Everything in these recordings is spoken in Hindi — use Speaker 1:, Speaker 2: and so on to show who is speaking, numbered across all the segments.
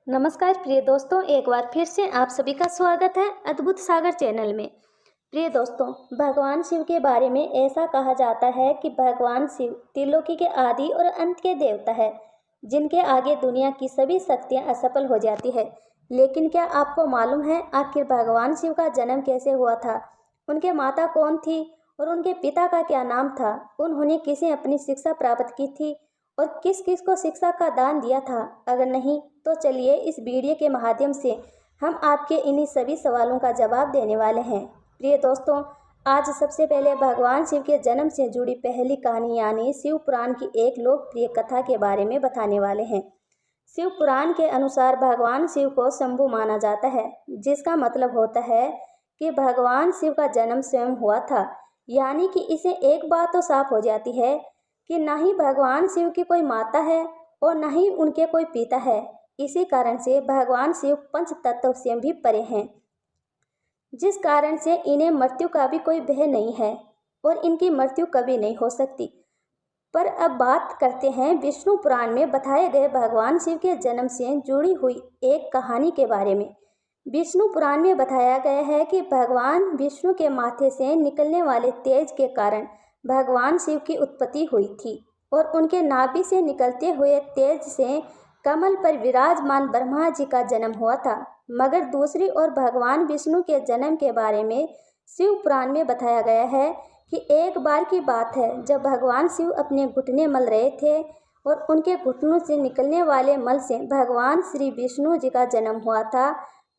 Speaker 1: नमस्कार प्रिय दोस्तों, एक बार फिर से आप सभी का स्वागत है अद्भुत सागर चैनल में। प्रिय दोस्तों, भगवान शिव के बारे में ऐसा कहा जाता है कि भगवान शिव त्रिलोकी के आदि और अंत के देवता है, जिनके आगे दुनिया की सभी शक्तियां असफल हो जाती है। लेकिन क्या आपको मालूम है आखिर भगवान शिव का जन्म कैसे हुआ था? उनके माता कौन थी और उनके पिता का क्या नाम था? उन्होंने किसे अपनी शिक्षा प्राप्त की थी और किस किस को शिक्षा का दान दिया था? अगर नहीं तो चलिए इस वीडियो के माध्यम से हम आपके इन्हीं सभी सवालों का जवाब देने वाले हैं। प्रिय दोस्तों, आज सबसे पहले भगवान शिव के जन्म से जुड़ी पहली कहानी यानी शिव पुराण की एक लोकप्रिय कथा के बारे में बताने वाले हैं। शिव पुराण के अनुसार भगवान शिव को शंभु माना जाता है, जिसका मतलब होता है कि भगवान शिव का जन्म स्वयं हुआ था। यानी कि इसे एक बात तो साफ हो जाती है कि न ही भगवान शिव की कोई माता है और न ही उनके कोई पिता है। इसी कारण से भगवान शिव पंच तत्व से भी परे हैं, जिस कारण से इन्हें मृत्यु का भी कोई भय नहीं है और इनकी मृत्यु कभी नहीं हो सकती। पर अब बात करते हैं विष्णु पुराण में बताए गए भगवान शिव के जन्म से जुड़ी हुई एक कहानी के बारे में। विष्णु पुराण में बताया गया है कि भगवान विष्णु के माथे से निकलने वाले तेज के कारण भगवान शिव की उत्पत्ति हुई थी और उनके नाभि से निकलते हुए तेज से कमल पर विराजमान ब्रह्मा जी का जन्म हुआ था। मगर दूसरी ओर भगवान विष्णु के जन्म के बारे में शिव पुराण में बताया गया है कि एक बार की बात है जब भगवान शिव अपने घुटने मल रहे थे और उनके घुटनों से निकलने वाले मल से भगवान श्री विष्णु जी का जन्म हुआ था।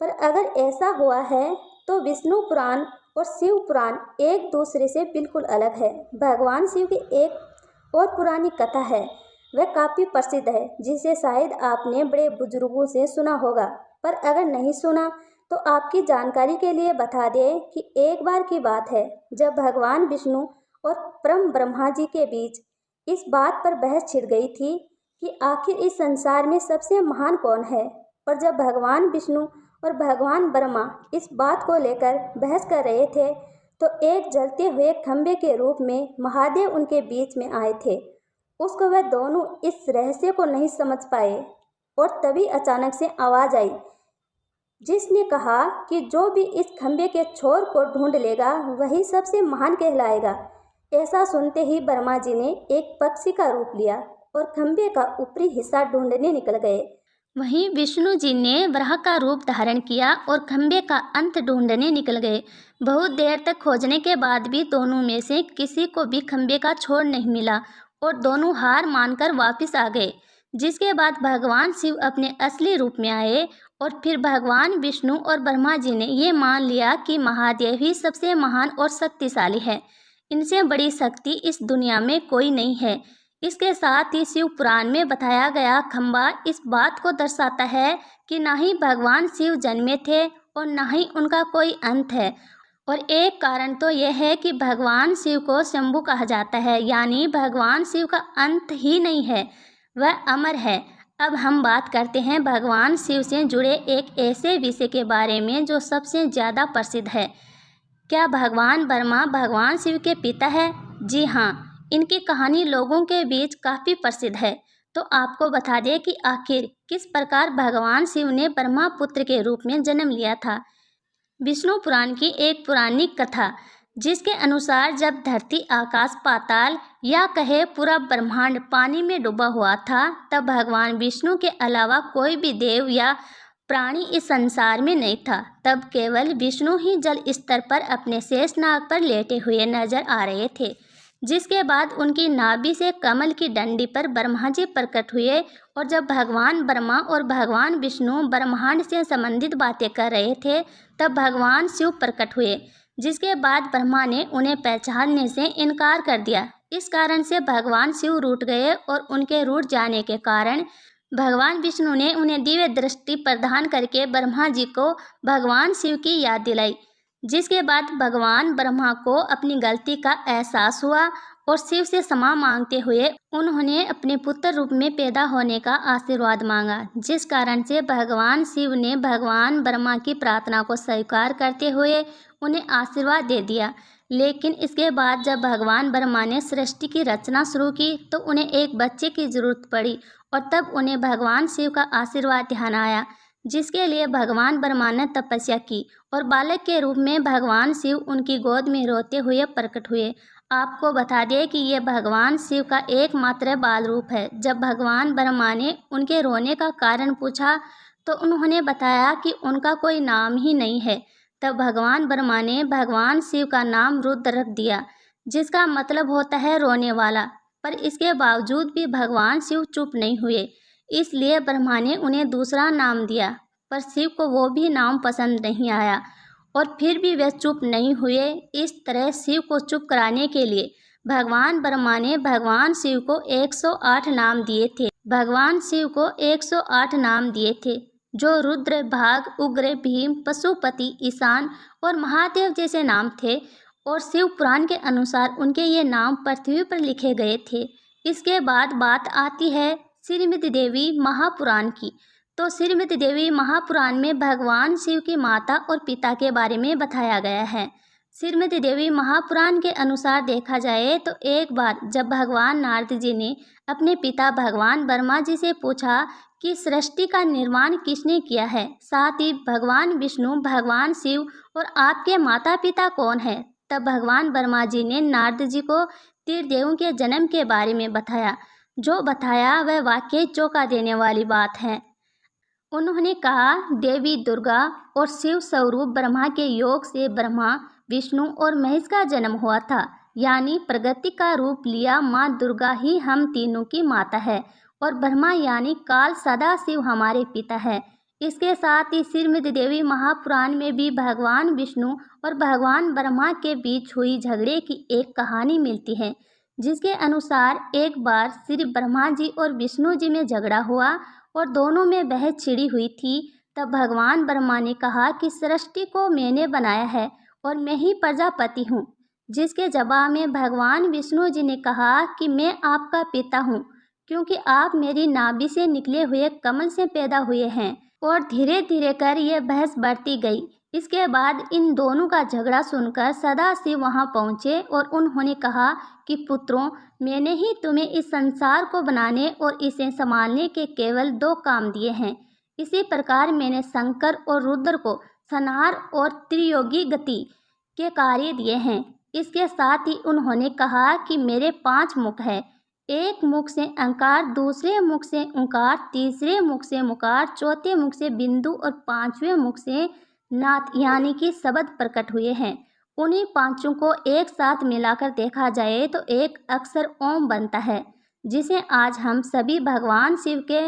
Speaker 1: पर अगर ऐसा हुआ है तो विष्णु पुराण और शिव पुराण एक दूसरे से बिल्कुल अलग है। भगवान शिव की एक और पुरानी कथा है, वह काफ़ी प्रसिद्ध है, जिसे शायद आपने बड़े बुजुर्गों से सुना होगा। पर अगर नहीं सुना तो आपकी जानकारी के लिए बता दें कि एक बार की बात है जब भगवान विष्णु और परम ब्रह्मा जी के बीच इस बात पर बहस छिड़ गई थी कि आखिर इस संसार में सबसे महान कौन है। पर जब भगवान विष्णु और भगवान ब्रह्मा इस बात को लेकर बहस कर रहे थे तो एक जलते हुए खंभे के रूप में महादेव उनके बीच में आए थे। उसको वह दोनों इस रहस्य को नहीं समझ पाए और तभी अचानक से आवाज़ आई, जिसने कहा कि जो भी इस खंभे के छोर को ढूंढ लेगा वही सबसे महान कहलाएगा। ऐसा सुनते ही ब्रह्मा जी ने एक पक्षी का रूप लिया और खंभे का ऊपरी हिस्सा ढूंढने निकल गए।
Speaker 2: वहीं विष्णु जी ने वराह का रूप धारण किया और खंभे का अंत ढूंढने निकल गए। बहुत देर तक खोजने के बाद भी दोनों में से किसी को भी खंभे का छोर नहीं मिला और दोनों हार मानकर वापस आ गए। जिसके बाद भगवान शिव अपने असली रूप में आए और फिर भगवान विष्णु और ब्रह्मा जी ने ये मान लिया कि महादेव ही सबसे महान और शक्तिशाली है। इनसे बड़ी शक्ति इस दुनिया में कोई नहीं है। इसके साथ ही शिव पुराण में बताया गया खंभा इस बात को दर्शाता है कि ना ही भगवान शिव जन्मे थे और ना ही उनका कोई अंत है। और एक कारण तो यह है कि भगवान शिव को शंभु कहा जाता है, यानी भगवान शिव का अंत ही नहीं है, वह अमर है। अब हम बात करते हैं भगवान शिव से जुड़े एक ऐसे विषय के बारे में जो सबसे ज़्यादा प्रसिद्ध है। क्या भगवान ब्रह्मा भगवान शिव के पिता है? जी हाँ, इनकी कहानी लोगों के बीच काफ़ी प्रसिद्ध है। तो आपको बता दें कि आखिर किस प्रकार भगवान शिव ने ब्रह्मा पुत्र के रूप में जन्म लिया था। विष्णु पुराण की एक पौराणिक कथा, जिसके अनुसार जब धरती, आकाश, पाताल या कहे पूरा ब्रह्मांड पानी में डूबा हुआ था, तब भगवान विष्णु के अलावा कोई भी देव या प्राणी इस संसार में नहीं था। तब केवल विष्णु ही जल स्तर पर अपने शेषनाग पर लेटे हुए नजर आ रहे थे। जिसके बाद उनकी नाभि से कमल की डंडी पर ब्रह्मा जी प्रकट हुए और जब भगवान ब्रह्मा और भगवान विष्णु ब्रह्मांड से संबंधित बातें कर रहे थे तब भगवान शिव प्रकट हुए। जिसके बाद ब्रह्मा ने उन्हें पहचानने से इनकार कर दिया। इस कारण से भगवान शिव रूठ गए और उनके रूठ जाने के कारण भगवान विष्णु ने उन्हें दिव्य दृष्टि प्रदान करके ब्रह्मा जी को भगवान शिव की याद दिलाई। जिसके बाद भगवान ब्रह्मा को अपनी गलती का एहसास हुआ और शिव से क्षमा मांगते हुए उन्होंने अपने पुत्र रूप में पैदा होने का आशीर्वाद मांगा। जिस कारण से भगवान शिव ने भगवान ब्रह्मा की प्रार्थना को स्वीकार करते हुए उन्हें आशीर्वाद दे दिया। लेकिन इसके बाद जब भगवान ब्रह्मा ने सृष्टि की रचना शुरू की तो उन्हें एक बच्चे की जरूरत पड़ी और तब उन्हें भगवान शिव का आशीर्वाद ध्यान आया, जिसके लिए भगवान ब्रह्मा ने तपस्या की और बालक के रूप में भगवान शिव उनकी गोद में रोते हुए प्रकट हुए। आपको बता दें कि ये भगवान शिव का एकमात्र बाल रूप है। जब भगवान ब्रह्मा ने उनके रोने का कारण पूछा तो उन्होंने बताया कि उनका कोई नाम ही नहीं है। तब भगवान ब्रह्मा ने भगवान शिव का नाम रुद्र रख दिया, जिसका मतलब होता है रोने वाला। पर इसके बावजूद भी भगवान शिव चुप नहीं हुए, इसलिए ब्रह्मा ने उन्हें दूसरा नाम दिया। पर शिव को वो भी नाम पसंद नहीं आया और फिर भी वे चुप नहीं हुए। इस तरह शिव को चुप कराने के लिए भगवान ब्रह्मा ने भगवान शिव को 108 नाम दिए थे। भगवान शिव को 108 नाम दिए थे, जो रुद्र, भाग, उग्र, भीम, पशुपति, ईशान और महादेव जैसे नाम थे। और शिव पुराण के अनुसार उनके ये नाम पृथ्वी पर लिखे गए थे। इसके बाद बात आती है श्रीमती देवी महापुराण की। तो श्रीमती देवी महापुराण में भगवान शिव की माता और पिता के बारे में बताया गया है। श्रीमती देवी महापुराण के अनुसार देखा जाए तो एक बार जब भगवान नारद जी ने अपने पिता भगवान ब्रह्मा जी से पूछा कि सृष्टि का निर्माण किसने किया है, साथ ही भगवान विष्णु, भगवान शिव और आपके माता पिता कौन है, तब भगवान ब्रह्मा जी ने नारद जी को त्रिदेवों के जन्म के बारे में बताया। जो बताया वह वाकई चौंका देने वाली बात है। उन्होंने कहा, देवी दुर्गा और शिव स्वरूप ब्रह्मा के योग से ब्रह्मा, विष्णु और महेश का जन्म हुआ था। यानी प्रकृति का रूप लिया माँ दुर्गा ही हम तीनों की माता है और ब्रह्मा यानी काल सदा शिव हमारे पिता है। इसके साथ ही श्रीमती देवी महापुराण में भी भगवान विष्णु और भगवान ब्रह्मा के बीच हुई झगड़े की एक कहानी मिलती है, जिसके अनुसार एक बार श्री ब्रह्मा जी और विष्णु जी में झगड़ा हुआ और दोनों में बहस छिड़ी हुई थी। तब भगवान ब्रह्मा ने कहा कि सृष्टि को मैंने बनाया है और मैं ही प्रजापति हूँ, जिसके जवाब में भगवान विष्णु जी ने कहा कि मैं आपका पिता हूँ, क्योंकि आप मेरी नाभि से निकले हुए कमल से पैदा हुए हैं। और धीरे धीरे कर यह बहस बढ़ती गई। इसके बाद इन दोनों का झगड़ा सुनकर सदाशिव वहां पहुंचे और उन्होंने कहा कि पुत्रों, मैंने ही तुम्हें इस संसार को बनाने और इसे संभालने के केवल 2 काम दिए हैं। इसी प्रकार मैंने शंकर और रुद्र को संहार और त्रियोगी गति के कार्य दिए हैं। इसके साथ ही उन्होंने कहा कि मेरे 5 मुख हैं। एक मुख से अंकार, दूसरे मुख से उंकार, तीसरे मुख से मुकार, चौथे मुख से बिंदु और 5वें मुख से नाथ यानी कि शब्द प्रकट हुए हैं। उन्हीं 5 को एक साथ मिलाकर देखा जाए तो एक अक्षर ओम बनता है, जिसे आज हम सभी भगवान शिव के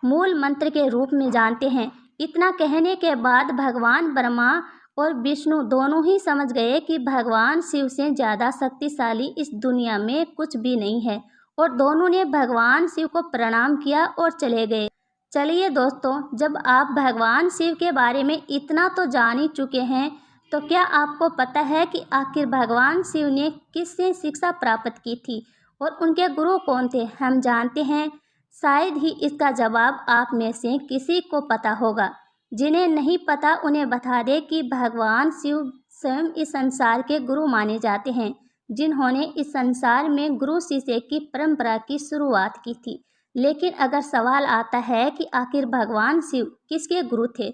Speaker 2: मूल मंत्र के रूप में जानते हैं। इतना कहने के बाद भगवान ब्रह्मा और विष्णु दोनों ही समझ गए कि भगवान शिव से ज़्यादा शक्तिशाली इस दुनिया में कुछ भी नहीं है और दोनों ने भगवान शिव को प्रणाम किया और चले गए। चलिए दोस्तों, जब आप भगवान शिव के बारे में इतना तो जान ही चुके हैं, तो क्या आपको पता है कि आखिर भगवान शिव ने किससे शिक्षा प्राप्त की थी और उनके गुरु कौन थे? हम जानते हैं। शायद ही इसका जवाब आप में से किसी को पता होगा। जिन्हें नहीं पता उन्हें बता दें कि भगवान शिव स्वयं इस संसार के गुरु माने जाते हैं, जिन्होंने इस संसार में गुरु शिष्य की परंपरा की शुरुआत की थी। लेकिन अगर सवाल आता है कि आखिर भगवान शिव किसके गुरु थे,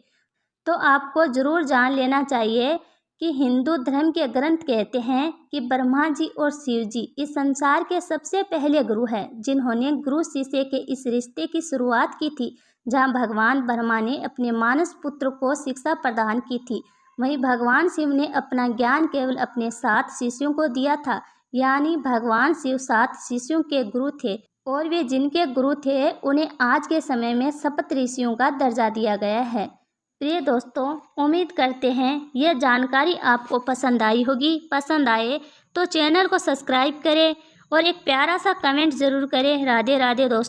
Speaker 2: तो आपको ज़रूर जान लेना चाहिए कि हिंदू धर्म के ग्रंथ कहते हैं कि ब्रह्मा जी और शिव जी इस संसार के सबसे पहले गुरु हैं, जिन्होंने गुरु शिष्य के इस रिश्ते की शुरुआत की थी, जहां भगवान ब्रह्मा ने अपने मानस पुत्र को शिक्षा प्रदान की थी। वहीं भगवान शिव ने अपना ज्ञान केवल अपने 7 शिष्यों को दिया था। यानी भगवान शिव 7 शिष्यों के गुरु थे और वे जिनके गुरु थे उन्हें आज के समय में सप्त ऋषियों का दर्जा दिया गया है। प्रिय दोस्तों, उम्मीद करते हैं यह जानकारी आपको पसंद आई होगी। पसंद आए तो चैनल को सब्सक्राइब करें और एक प्यारा सा कमेंट ज़रूर करें। राधे राधे दोस्तों।